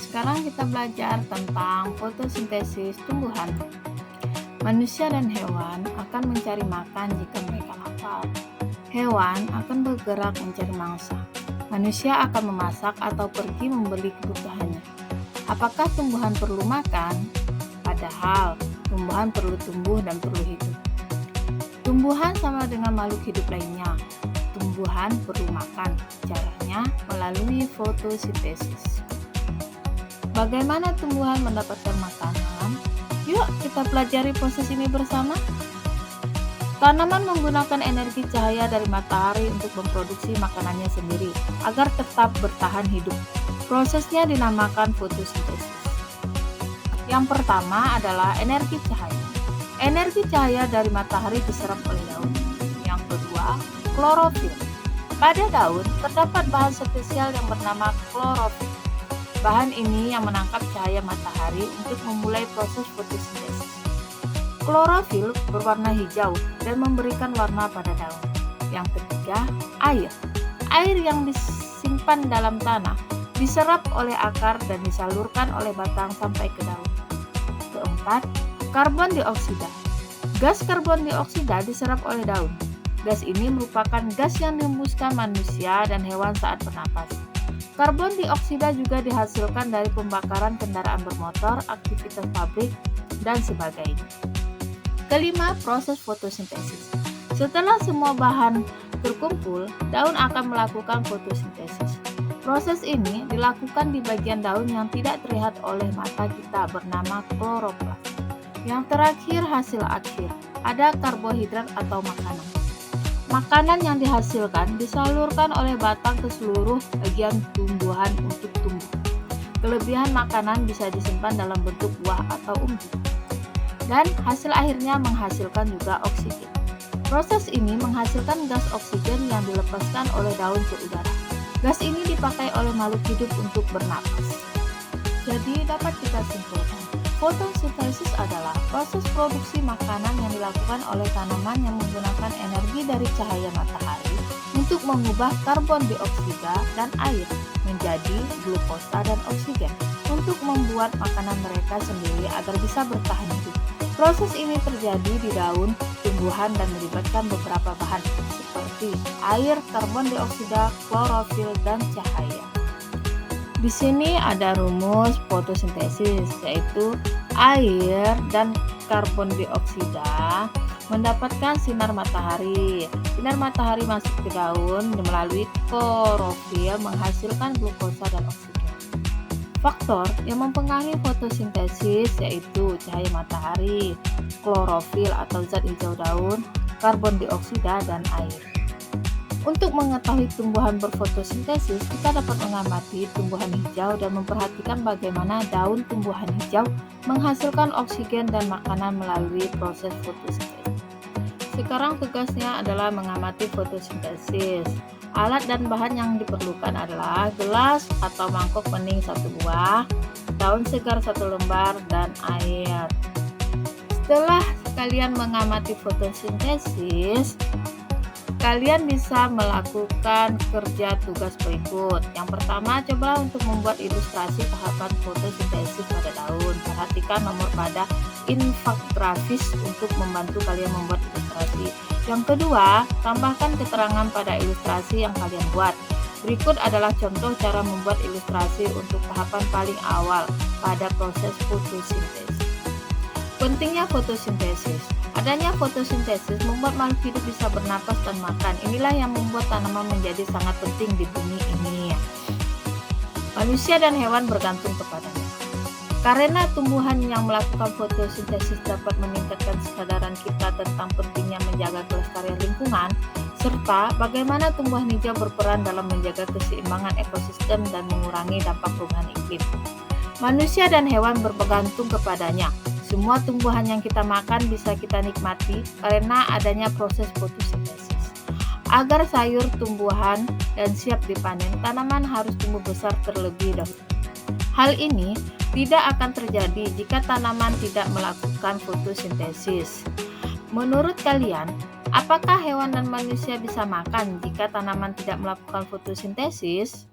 Sekarang kita belajar tentang fotosintesis tumbuhan. Manusia dan hewan akan mencari makan jika mereka lapar. Hewan akan bergerak mencari mangsa. Manusia akan memasak atau pergi membeli kebutuhannya. Apakah tumbuhan perlu makan? Padahal tumbuhan perlu tumbuh dan perlu hidup. Tumbuhan sama dengan makhluk hidup lainnya. Tumbuhan perlu makan, caranya melalui fotosintesis. Bagaimana tumbuhan mendapatkan makanan? Yuk kita pelajari proses ini bersama. Tanaman menggunakan energi cahaya dari matahari untuk memproduksi makanannya sendiri agar tetap bertahan hidup. Prosesnya dinamakan fotosintesis. Yang pertama adalah energi cahaya. Energi cahaya dari matahari diserap oleh daun. Yang kedua, klorofil. Pada daun terdapat bahan spesial yang bernama klorofil. Bahan ini yang menangkap cahaya matahari untuk memulai proses fotosintesis. Klorofil berwarna hijau dan memberikan warna pada daun. Yang ketiga, air. Air yang disimpan dalam tanah diserap oleh akar dan disalurkan oleh batang sampai ke daun. Keempat, karbon dioksida. Gas karbon dioksida diserap oleh daun. Gas ini merupakan gas yang dihembuskan manusia dan hewan saat bernapas. Karbon dioksida juga dihasilkan dari pembakaran kendaraan bermotor, aktivitas pabrik, dan sebagainya. Kelima, proses fotosintesis. Setelah semua bahan terkumpul, daun akan melakukan fotosintesis. Proses ini dilakukan di bagian daun yang tidak terlihat oleh mata kita bernama kloroplas. Yang terakhir, hasil akhir, ada karbohidrat atau makanan. Makanan yang dihasilkan disalurkan oleh batang ke seluruh bagian tumbuhan untuk tumbuh. Kelebihan makanan bisa disimpan dalam bentuk buah atau umbi. Dan hasil akhirnya menghasilkan juga oksigen. Proses ini menghasilkan gas oksigen yang dilepaskan oleh daun ke udara. Gas ini dipakai oleh makhluk hidup untuk bernapas. Jadi dapat kita simpulkan, fotosintesis adalah proses produksi makanan yang dilakukan oleh tanaman yang menggunakan energi dari cahaya matahari untuk mengubah karbon dioksida dan air menjadi glukosa dan oksigen untuk membuat makanan mereka sendiri agar bisa bertahan hidup. Proses ini terjadi di daun tumbuhan dan melibatkan beberapa bahan seperti air, karbon dioksida, klorofil, dan cahaya. Di sini ada rumus fotosintesis, yaitu air dan karbon dioksida mendapatkan sinar matahari. Sinar matahari masuk ke daun melalui klorofil menghasilkan glukosa dan oksigen. Faktor yang mempengaruhi fotosintesis yaitu cahaya matahari, klorofil atau zat hijau daun, karbon dioksida, dan air. Untuk mengetahui tumbuhan berfotosintesis, kita dapat mengamati tumbuhan hijau dan memperhatikan bagaimana daun tumbuhan hijau menghasilkan oksigen dan makanan melalui proses fotosintesis. Sekarang tugasnya adalah mengamati fotosintesis. Alat dan bahan yang diperlukan adalah gelas atau mangkok bening 1 buah, daun segar 1 lembar, dan air. Setelah kalian mengamati fotosintesis, kalian bisa melakukan kerja tugas berikut. Yang pertama, coba untuk membuat ilustrasi tahapan fotosintesis pada daun. Perhatikan nomor pada infografis untuk membantu kalian membuat ilustrasi. Yang kedua, tambahkan keterangan pada ilustrasi yang kalian buat. Berikut adalah contoh cara membuat ilustrasi untuk tahapan paling awal pada proses fotosintesis. Pentingnya fotosintesis. Adanya fotosintesis membuat makhluk hidup bisa bernapas dan makan. Inilah yang membuat tanaman menjadi sangat penting di bumi ini. Manusia dan hewan bergantung kepadanya. Karena tumbuhan yang melakukan fotosintesis dapat meningkatkan kesadaran kita tentang pentingnya menjaga kelestarian lingkungan, serta bagaimana tumbuhan hijau berperan dalam menjaga keseimbangan ekosistem dan mengurangi dampak perubahan iklim. Manusia dan hewan bergantung kepadanya. Semua tumbuhan yang kita makan bisa kita nikmati karena adanya proses fotosintesis. Agar sayur, tumbuhan, dan siap dipanen, tanaman harus tumbuh besar terlebih dahulu. Hal ini tidak akan terjadi jika tanaman tidak melakukan fotosintesis. Menurut kalian, apakah hewan dan manusia bisa makan jika tanaman tidak melakukan fotosintesis?